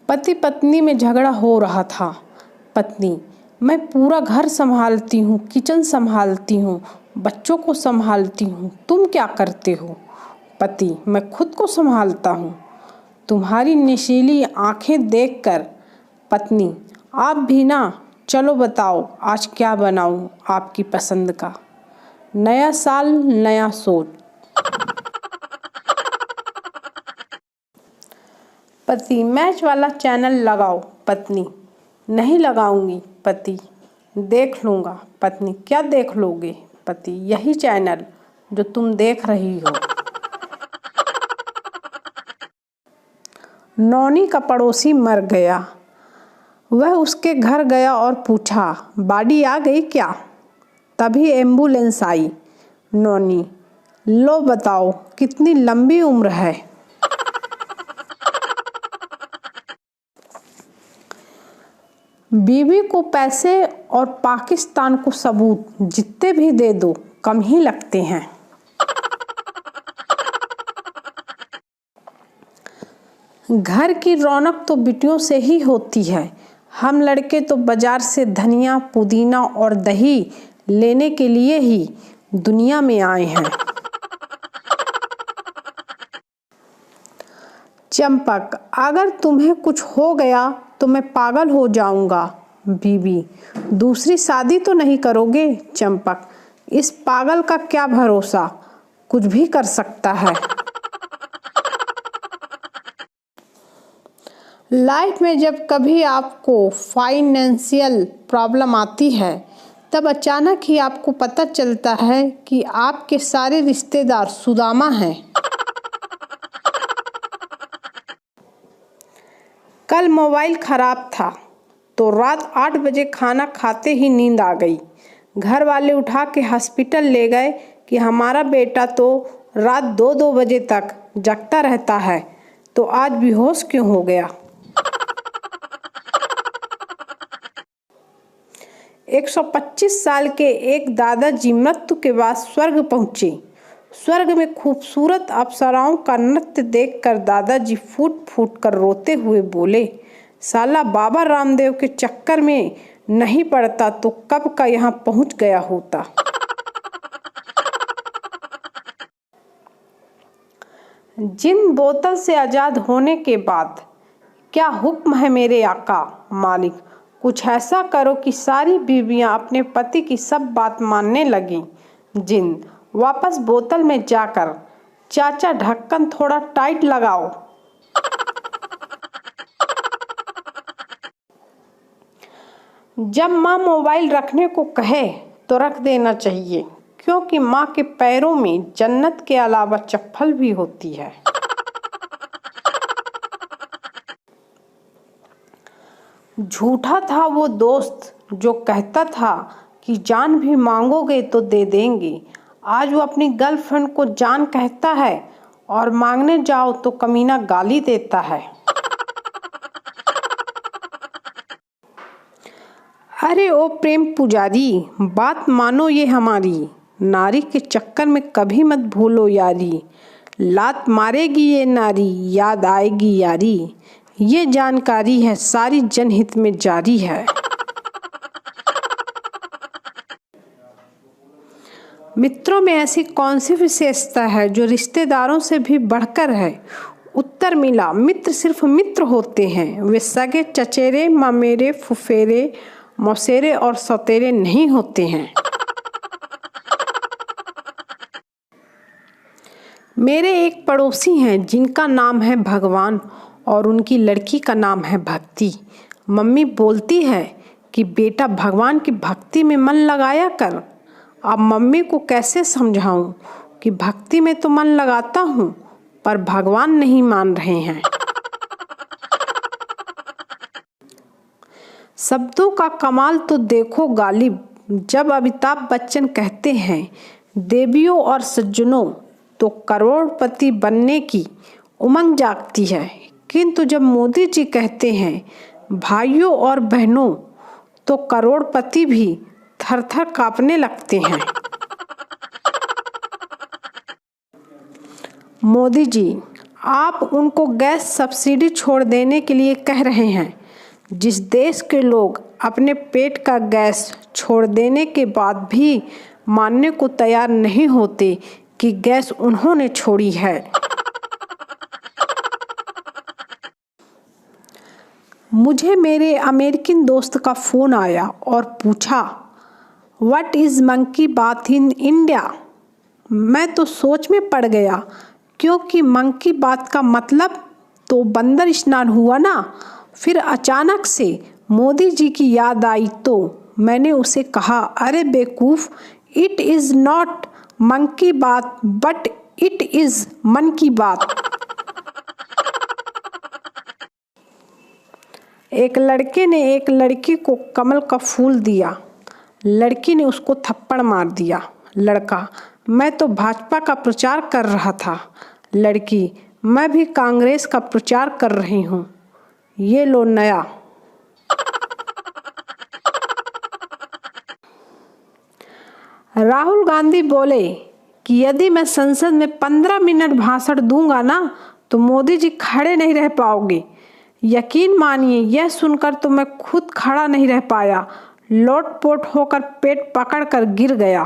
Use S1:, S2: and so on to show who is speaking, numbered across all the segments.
S1: पति पत्नी में झगड़ा हो रहा था। पत्नी: मैं पूरा घर संभालती हूँ, किचन संभालती हूँ, बच्चों को संभालती हूँ, तुम क्या करते हो? पति: मैं खुद को संभालता हूँ। तुम्हारी नशीली आंखें देखकर पत्नी: आप भी ना, चलो बताओ आज क्या बनाऊँ आपकी पसंद का। नया साल नया सोच। पति: मैच वाला चैनल लगाओ। पत्नी: नहीं लगाऊंगी। पति: देख लूँगा। पत्नी: क्या देख लोगे? पति: यही चैनल जो तुम देख रही हो। नौनी का पड़ोसी मर गया। वह उसके घर गया और पूछा, बॉडी आ गई क्या? तभी एम्बुलेंस आई। नौनी: लो बताओ कितनी लंबी उम्र है। बीवी को पैसे और पाकिस्तान को सबूत जितने भी दे दो कम ही लगते हैं। घर की रौनक तो बिटियों से ही होती है। हम लड़के तो बाजार से धनिया, पुदीना और दही लेने के लिए ही दुनिया में आए हैं। चंपक: अगर तुम्हें कुछ हो गया तो मैं पागल हो जाऊंगा। बीवी: दूसरी शादी तो नहीं करोगे? चंपक: इस पागल का क्या भरोसा, कुछ भी कर सकता है। लाइफ में जब कभी आपको फाइनेंशियल प्रॉब्लम आती है तब अचानक ही आपको पता चलता है कि आपके सारे रिश्तेदार सुदामा हैं। कल मोबाइल खराब था तो रात 8 बजे खाना खाते ही नींद आ गई। घर वाले उठा के हॉस्पिटल ले गए कि हमारा बेटा तो रात 2-2 बजे तक जगता रहता है, तो आज बेहोश क्यों हो गया? 125 साल के एक दादाजी मृत्यु के बाद स्वर्ग पहुँचे। स्वर्ग में खूबसूरत अप्सराओं का नृत्य देखकर दादाजी फूट फूट कर रोते हुए बोले, साला बाबा रामदेव के चक्कर में नहीं पड़ता तो कब का यहाँ पहुँच गया होता। जिन बोतल से आज़ाद होने के बाद क्या हुक्म है मेरे आका मालिक, कुछ ऐसा करो कि सारी बीवियां अपने पति की सब बात मानने लगीं। जिन वापस बोतल में जाकर, चाचा ढक्कन थोड़ा टाइट लगाओ। जब माँ मोबाइल रखने को कहे तो रख देना चाहिए, क्योंकि माँ के पैरों में जन्नत के अलावा चप्पल भी होती है। झूठा था वो दोस्त जो कहता था कि जान भी मांगोगे तो दे देंगे। आज वो अपनी गर्लफ्रेंड को जान कहता है और मांगने जाओ तो कमीना गाली देता है। अरे ओ प्रेम पुजारी, बात मानो ये हमारी, नारी के चक्कर में कभी मत भूलो यारी। लात मारेगी ये नारी, याद आएगी यारी। ये जानकारी है सारी जनहित में जारी है। मित्रों में ऐसी कौन सी विशेषता है जो रिश्तेदारों से भी बढ़कर है? उत्तर मिला, मित्र सिर्फ मित्र होते हैं, वे सगे चचेरे मामेरे फुफेरे मौसेरे और सौतेरे नहीं होते हैं। मेरे एक पड़ोसी हैं जिनका नाम है भगवान और उनकी लड़की का नाम है भक्ति। मम्मी बोलती है कि बेटा भगवान की भक्ति में मन लगाया कर। अब मम्मी को कैसे समझाऊं कि भक्ति में तो मन लगाता हूं पर भगवान नहीं मान रहे हैं। शब्दों का कमाल तो देखो गालिब, जब अमिताभ बच्चन कहते हैं देवियों और सज्जनों तो करोड़पति बनने की उमंग जागती है, किंतु जब मोदी जी कहते हैं भाइयों और बहनों तो करोड़पति भी थर थर कांपने लगते हैं। मोदी जी, आप उनको गैस सब्सिडी छोड़ देने के लिए कह रहे हैं। जिस देश के लोग अपने पेट का गैस छोड़ देने के बाद भी मानने को तैयार नहीं होते कि गैस उन्होंने छोड़ी है। मुझे मेरे अमेरिकन दोस्त का फ़ोन आया और पूछा, what is monkey bath in India. मैं तो सोच में पड़ गया, क्योंकि मंकी बात का मतलब तो बंदर स्नान हुआ ना। फिर अचानक से मोदी जी की याद आई तो मैंने उसे कहा, अरे बेवकूफ़, इट इज़ नॉट मंकी बात बट इट इज़ मन की बात। एक लड़के ने एक लड़की को कमल का फूल दिया। लड़की ने उसको थप्पड़ मार दिया। लड़का, मैं तो भाजपा का प्रचार कर रहा था। लड़की, मैं भी कांग्रेस का प्रचार कर रही हूँ। ये लो नया। राहुल गांधी बोले कि यदि मैं संसद में 15 मिनट भाषण दूंगा ना तो मोदी जी खड़े नहीं रह पाओगे। यकीन मानिए, यह सुनकर तो मैं खुद खड़ा नहीं रह पाया, लोटपोट होकर पेट पकड़कर गिर गया।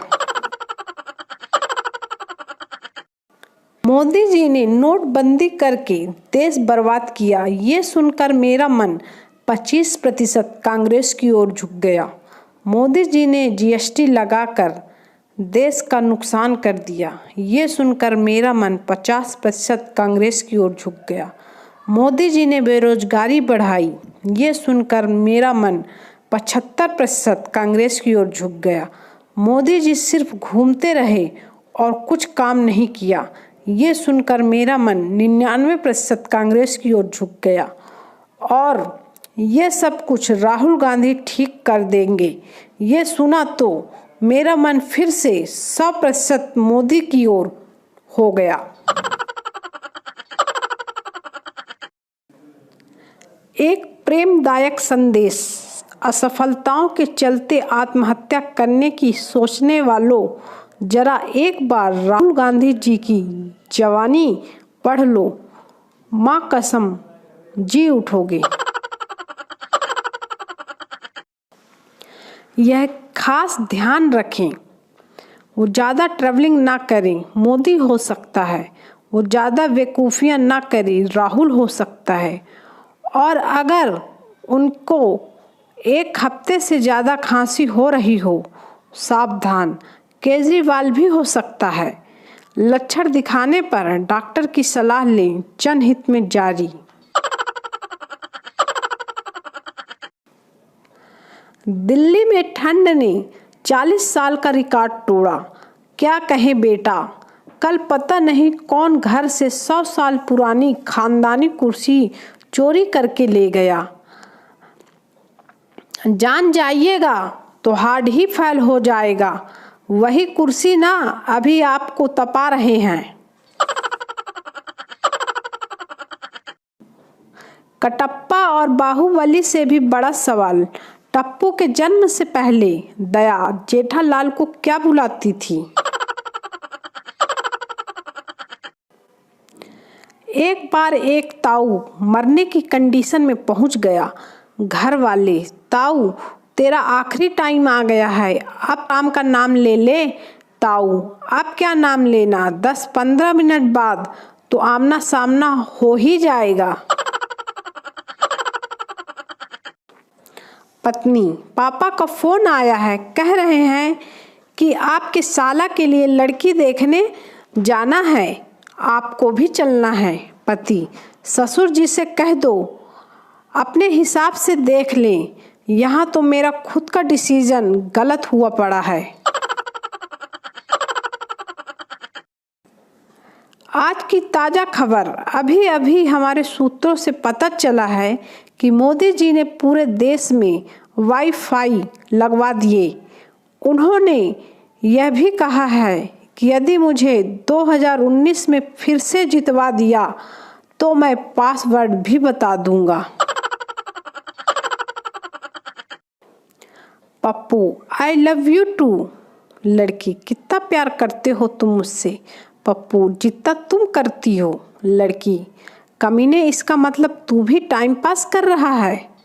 S1: मोदी जी ने नोटबंदी करके देश बर्बाद किया, ये सुनकर मेरा मन 25% कांग्रेस की ओर झुक गया। मोदी जी ने जीएसटी लगाकर देश का नुकसान कर दिया, ये सुनकर मेरा मन 50% कांग्रेस की ओर झुक गया। मोदी जी ने बेरोजगारी बढ़ाई, ये सुनकर मेरा मन 75% कांग्रेस की ओर झुक गया। मोदी जी सिर्फ घूमते रहे और कुछ काम नहीं किया, ये सुनकर मेरा मन 99% कांग्रेस की ओर झुक गया। और ये सब कुछ राहुल गांधी ठीक कर देंगे, ये सुना तो मेरा मन फिर से 100% मोदी की ओर हो गया। एक प्रेमदायक संदेश। असफलताओं के चलते आत्महत्या करने की सोचने वालों, जरा एक बार राहुल गांधी जी की जवानी पढ़ लो, माँ कसम जी उठोगे। यह खास ध्यान रखें, वो ज़्यादा ट्रैवलिंग ना करें, मोदी हो सकता है। वो ज़्यादा बेवकूफ़ियाँ ना करें, राहुल हो सकता है। और अगर उनको एक हफ्ते से ज़्यादा खांसी हो रही हो, सावधान, केजरीवाल भी हो सकता है। लक्षण दिखाने पर डॉक्टर की सलाह लें, जनहित में जारी। दिल्ली में ठंड ने 40 साल का रिकॉर्ड तोड़ा। क्या कहें बेटा, कल पता नहीं कौन घर से 100 साल पुरानी खानदानी कुर्सी चोरी करके ले गया। जान जाइएगा तो हार्ट ही फेल हो जाएगा। वही कुर्सी ना अभी आपको तपा रहे हैं। कटप्पा और बाहुबली से भी बड़ा सवाल। टप्पू के जन्म से पहले दया जेठालाल को क्या बुलाती थी? एक बार एक ताऊ मरने की कंडीशन में पहुंच गया। घर वाले, ताऊ तेरा आखिरी टाइम आ गया है, अब राम का नाम ले ले। ताऊ, अब क्या नाम लेना, 10-15 मिनट बाद तो आमना सामना हो ही जाएगा। पत्नी, पापा का फोन आया है, कह रहे हैं कि आपके साला के लिए लड़की देखने जाना है, आपको भी चलना है। पति, ससुर जी से कह दो अपने हिसाब से देख लें, यहाँ तो मेरा खुद का डिसीजन गलत हुआ पड़ा है। आज की ताज़ा खबर। अभी अभी हमारे सूत्रों से पता चला है कि मोदी जी ने पूरे देश में वाईफाई लगवा दिए। उन्होंने यह भी कहा है कि यदि मुझे 2019 में फिर से जितवा दिया तो मैं पासवर्ड भी बता दूंगा। Pappu, I love you too. लड़की, कितना प्यार करते हो तुम मुझसे? पप्पू, जितना तुम करती हो। लड़की, कमीने, इसका मतलब तू भी टाइम पास कर रहा है।